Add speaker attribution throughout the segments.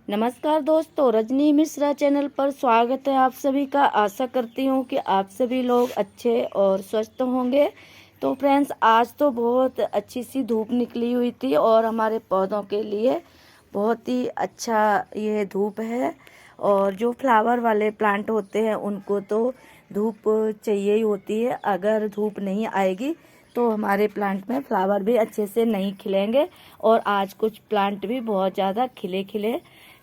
Speaker 1: नमस्कार दोस्तों, रजनी मिश्रा चैनल पर स्वागत है आप सभी का। आशा करती हूँ कि आप सभी लोग अच्छे और स्वस्थ होंगे। तो फ्रेंड्स, आज तो बहुत अच्छी सी धूप निकली हुई थी और हमारे पौधों के लिए बहुत ही अच्छा ये धूप है। और जो फ्लावर वाले प्लांट होते हैं उनको तो धूप चाहिए ही होती है। अगर धूप नहीं आएगी तो हमारे प्लांट में फ्लावर भी अच्छे से नहीं खिलेंगे। और आज कुछ प्लांट भी बहुत ज़्यादा खिले खिले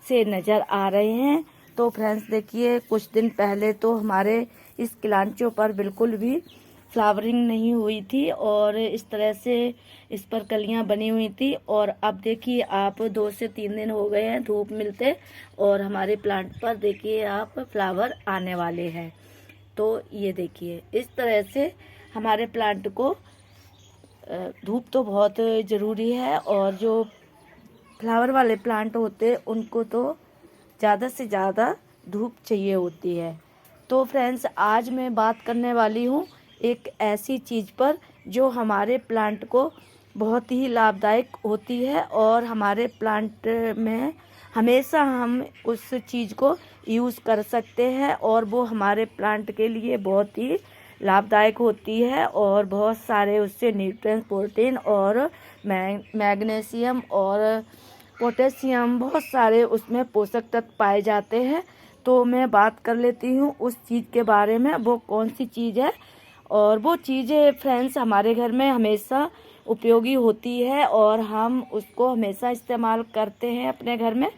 Speaker 1: से नज़र आ रहे हैं। तो फ्रेंड्स देखिए, कुछ दिन पहले तो हमारे इस किलांचों पर बिल्कुल भी फ्लावरिंग नहीं हुई थी और इस तरह से इस पर कलियां बनी हुई थी। और अब देखिए आप 2 से 3 दिन हो गए हैं धूप मिलते और हमारे प्लांट पर देखिए आप फ्लावर आने वाले हैं। तो ये देखिए, इस तरह से हमारे प्लांट को धूप तो बहुत ज़रूरी है। और जो फ्लावर वाले प्लांट होते हैं उनको तो ज़्यादा से ज़्यादा धूप चाहिए होती है। तो फ्रेंड्स, आज मैं बात करने वाली हूँ एक ऐसी चीज़ पर जो हमारे प्लांट को बहुत ही लाभदायक होती है और हमारे प्लांट में हमेशा हम उस चीज़ को यूज़ कर सकते हैं और वो हमारे प्लांट के लिए बहुत ही लाभदायक होती है। और बहुत सारे उससे न्यूट्रिएंट्स, प्रोटीन और मैग्नीशियम और पोटेशियम, बहुत सारे उसमें पोषक तत्व पाए जाते हैं। तो मैं बात कर लेती हूँ उस चीज़ के बारे में, वो कौन सी चीज़ है। और वो चीज़ें फ्रेंड्स हमारे घर में हमेशा उपयोगी होती है और हम उसको हमेशा इस्तेमाल करते हैं अपने घर में।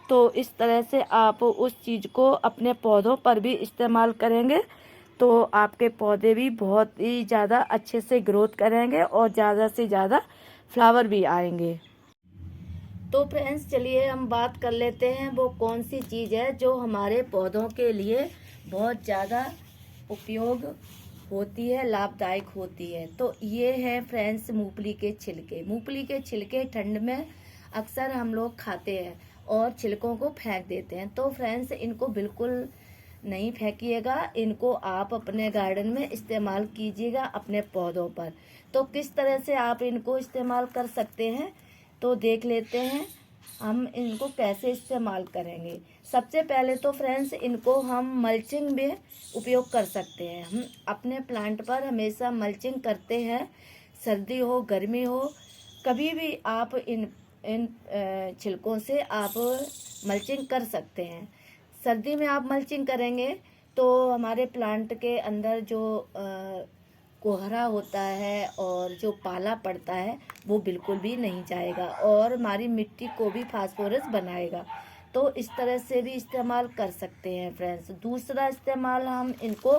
Speaker 1: तो इस तरह से आप उस चीज़ को अपने पौधों पर भी इस्तेमाल करेंगे तो आपके पौधे भी बहुत ही ज़्यादा अच्छे से ग्रोथ करेंगे और ज़्यादा से ज़्यादा फ्लावर भी आएंगे। तो फ्रेंड्स चलिए हम बात कर लेते हैं वो कौन सी चीज़ है जो हमारे पौधों के लिए बहुत ज़्यादा उपयोग होती है, लाभदायक होती है। तो ये है फ्रेंड्स मूंगफली के छिलके। मूंगफली के छिलके ठंड में अक्सर हम लोग खाते हैं और छिलकों को फेंक देते हैं। तो फ्रेंड्स इनको बिल्कुल नहीं फेंकिएगा, इनको आप अपने गार्डन में इस्तेमाल कीजिएगा अपने पौधों पर। तो किस तरह से आप इनको इस्तेमाल कर सकते हैं तो देख लेते हैं हम इनको कैसे इस्तेमाल करेंगे। सबसे पहले तो फ्रेंड्स इनको हम मल्चिंग में उपयोग कर सकते हैं। हम अपने प्लांट पर हमेशा मल्चिंग करते हैं, सर्दी हो गर्मी हो, कभी भी आप इन इन छिलकों से आप मल्चिंग कर सकते हैं। सर्दी में आप मल्चिंग करेंगे तो हमारे प्लांट के अंदर जो कोहरा होता है और जो पाला पड़ता है वो बिल्कुल भी नहीं जाएगा और हमारी मिट्टी को भी फास्फोरस बनाएगा। तो इस तरह से भी इस्तेमाल कर सकते हैं फ्रेंड्स। दूसरा इस्तेमाल, हम इनको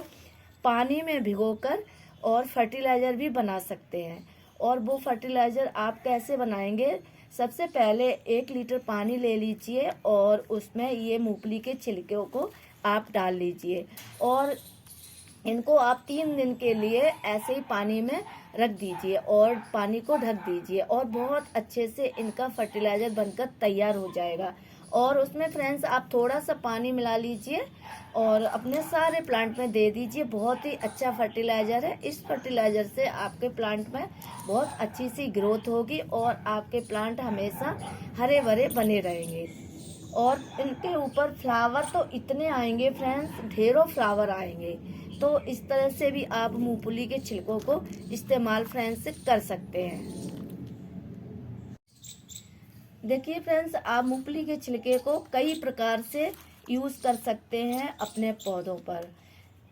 Speaker 1: पानी में भिगोकर और फर्टिलाइज़र भी बना सकते हैं। और वो फर्टिलाइज़र आप कैसे बनाएंगे, सबसे पहले 1 लीटर पानी ले लीजिए और उसमें ये मूंगफली के छिलकों को आप डाल लीजिए और इनको आप 3 दिन के लिए ऐसे ही पानी में रख दीजिए और पानी को ढक दीजिए और बहुत अच्छे से इनका फर्टिलाइज़र बनकर तैयार हो जाएगा। और उसमें फ्रेंड्स आप थोड़ा सा पानी मिला लीजिए और अपने सारे प्लांट में दे दीजिए। बहुत ही अच्छा फर्टिलाइज़र है। इस फर्टिलाइज़र से आपके प्लांट में बहुत अच्छी सी ग्रोथ होगी और आपके प्लांट हमेशा हरे भरे बने रहेंगे। और इनके ऊपर फ्लावर तो इतने आएंगे फ्रेंड्स, ढेरों फ्लावर आएंगे। तो इस तरह से भी आप मूंगफली के छिलकों को इस्तेमाल फ्रेंड्स कर सकते हैं। देखिए फ्रेंड्स, आप मूंगफली के छिलके को कई प्रकार से यूज़ कर सकते हैं अपने पौधों पर।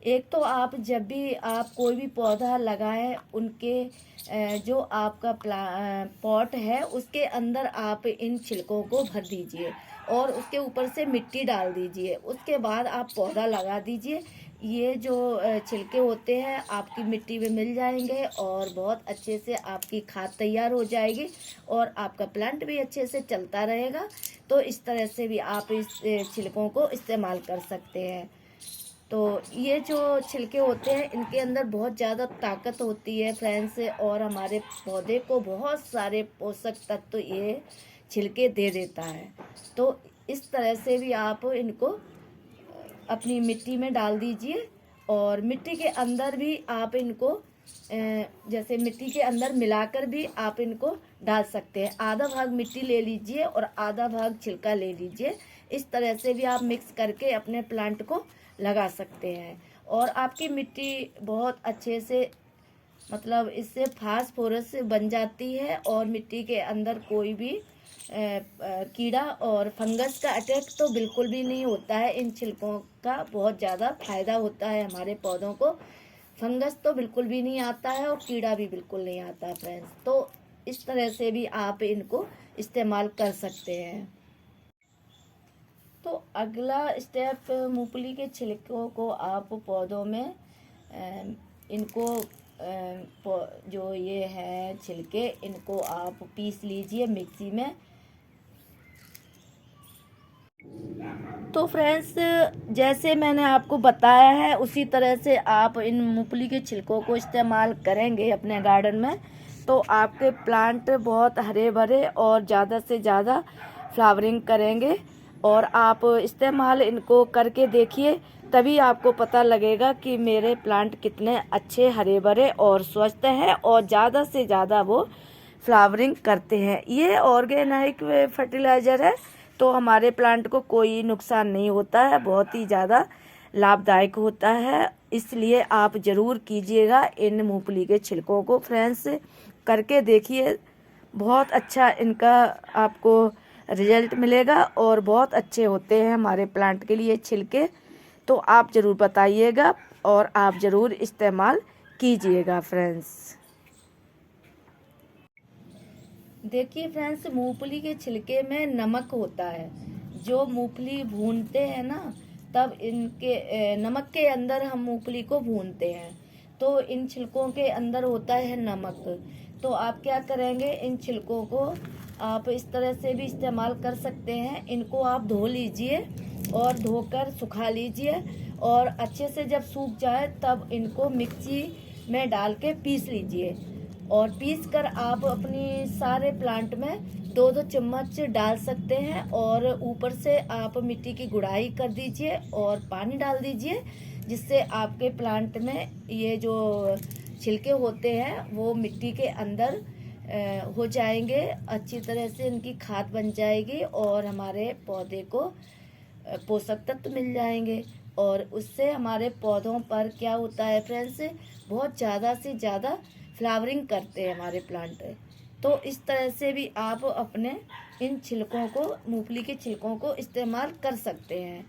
Speaker 1: एक तो आप जब भी आप कोई भी पौधा लगाएं उनके जो आपका पॉट है उसके अंदर आप इन छिलकों को भर दीजिए और उसके ऊपर से मिट्टी डाल दीजिए। उसके बाद आप पौधा लगा दीजिए। ये जो छिलके होते हैं आपकी मिट्टी में मिल जाएंगे और बहुत अच्छे से आपकी खाद तैयार हो जाएगी और आपका प्लांट भी अच्छे से चलता रहेगा। तो इस तरह से भी आप इस छिलकों को इस्तेमाल कर सकते हैं। तो ये जो छिलके होते हैं इनके अंदर बहुत ज़्यादा ताकत होती है फ्रेंड्स और हमारे पौधे को बहुत सारे पोषक तत्व ये छिलके दे देता है। तो इस तरह से भी आप इनको अपनी मिट्टी में डाल दीजिए और मिट्टी के अंदर भी आप इनको जैसे मिट्टी के अंदर मिलाकर भी आप इनको डाल सकते हैं। आधा भाग मिट्टी ले लीजिए और आधा भाग छिलका ले लीजिए। इस तरह से भी आप मिक्स करके अपने प्लांट को लगा सकते हैं। और आपकी मिट्टी बहुत अच्छे से मतलब इससे फास्फोरस बन जाती है और मिट्टी के अंदर कोई भी कीड़ा और फंगस का अटैक तो बिल्कुल भी नहीं होता है। इन छिलकों का बहुत ज़्यादा फायदा होता है हमारे पौधों को। फंगस तो बिल्कुल भी नहीं आता है और कीड़ा भी बिल्कुल नहीं आता फ्रेंड्स। तो इस तरह से भी आप इनको इस्तेमाल कर सकते हैं। तो अगला स्टेप, मूंगफली के छिलकों को आप पौधों में इनको जो ये है छिलके, इनको आप पीस लीजिए मिक्सी में। तो फ्रेंड्स, जैसे मैंने आपको बताया है उसी तरह से आप इन मूंगफली के छिलकों को इस्तेमाल करेंगे अपने गार्डन में, तो आपके प्लांट बहुत हरे भरे और ज़्यादा से ज़्यादा फ्लावरिंग करेंगे। और आप इस्तेमाल इनको करके देखिए, तभी आपको पता लगेगा कि मेरे प्लांट कितने अच्छे हरे भरे और स्वस्थ हैं और ज़्यादा से ज़्यादा वो फ्लावरिंग करते हैं। ये ऑर्गेनिक फर्टिलाइज़र है, तो हमारे प्लांट को कोई नुकसान नहीं होता है, बहुत ही ज़्यादा लाभदायक होता है। इसलिए आप ज़रूर कीजिएगा इन मूंगफली के छिलकों को फ्रेंड्स, करके देखिए। बहुत अच्छा इनका आपको रिजल्ट मिलेगा और बहुत अच्छे होते हैं हमारे प्लांट के लिए छिलके। तो आप ज़रूर बताइएगा और आप ज़रूर इस्तेमाल कीजिएगा फ्रेंड्स। देखिए फ्रेंड्स, मूंगफली के छिलके में नमक होता है। जो मूंगफली भूनते हैं ना, तब इनके नमक के अंदर हम मूंगफली को भूनते हैं, तो इन छिलकों के अंदर होता है नमक। तो आप क्या करेंगे, इन छिलकों को आप इस तरह से भी इस्तेमाल कर सकते हैं। इनको आप धो लीजिए और धोकर सुखा लीजिए और अच्छे से जब सूख जाए तब इनको मिक्सी में डाल के पीस लीजिए। और पीस कर आप अपनी सारे प्लांट में 2-2 चम्मच डाल सकते हैं। और ऊपर से आप मिट्टी की गुड़ाई कर दीजिए और पानी डाल दीजिए, जिससे आपके प्लांट में ये जो छिलके होते हैं वो मिट्टी के अंदर हो जाएंगे। अच्छी तरह से इनकी खाद बन जाएगी और हमारे पौधे को पोषक तत्व मिल जाएंगे। और उससे हमारे पौधों पर क्या होता है फ्रेंड्स, बहुत ज़्यादा से ज़्यादा फ्लावरिंग करते हैं हमारे प्लांट। तो इस तरह से भी आप अपने इन छिलकों को, मूंगफली के छिलकों को इस्तेमाल कर सकते हैं।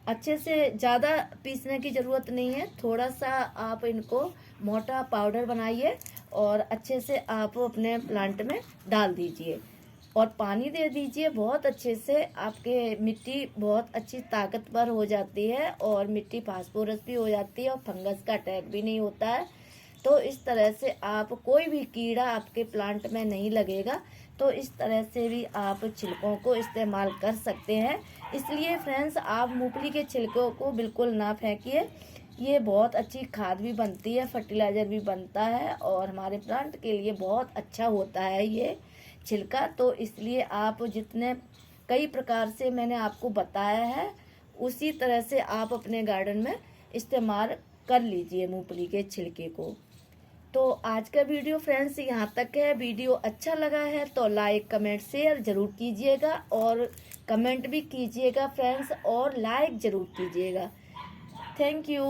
Speaker 1: अच्छे से ज़्यादा पीसने की ज़रूरत नहीं है, थोड़ा सा आप इनको मोटा पाउडर बनाइए और अच्छे से आप अपने प्लांट में डाल दीजिए और पानी दे दीजिए बहुत अच्छे से। आपके मिट्टी बहुत अच्छी ताकतवर हो जाती है और मिट्टी फास्फोरस भी हो जाती है और फंगस का अटैक भी नहीं होता है। तो इस तरह से आप कोई भी कीड़ा आपके प्लांट में नहीं लगेगा। तो इस तरह से भी आप छिलकों को इस्तेमाल कर सकते हैं। इसलिए फ्रेंड्स, आप मूंगफली के छिलकों को बिल्कुल ना फेंकिए। ये बहुत अच्छी खाद भी बनती है, फर्टिलाइज़र भी बनता है और हमारे प्लांट के लिए बहुत अच्छा होता है ये छिलका। तो इसलिए आप जितने कई प्रकार से मैंने आपको बताया है, उसी तरह से आप अपने गार्डन में इस्तेमाल कर लीजिए मूंगफली के छिलके को। तो आज का वीडियो फ्रेंड्स यहाँ तक है। वीडियो अच्छा लगा है तो लाइक कमेंट शेयर ज़रूर कीजिएगा और कमेंट भी कीजिएगा फ्रेंड्स और लाइक ज़रूर कीजिएगा। Thank you.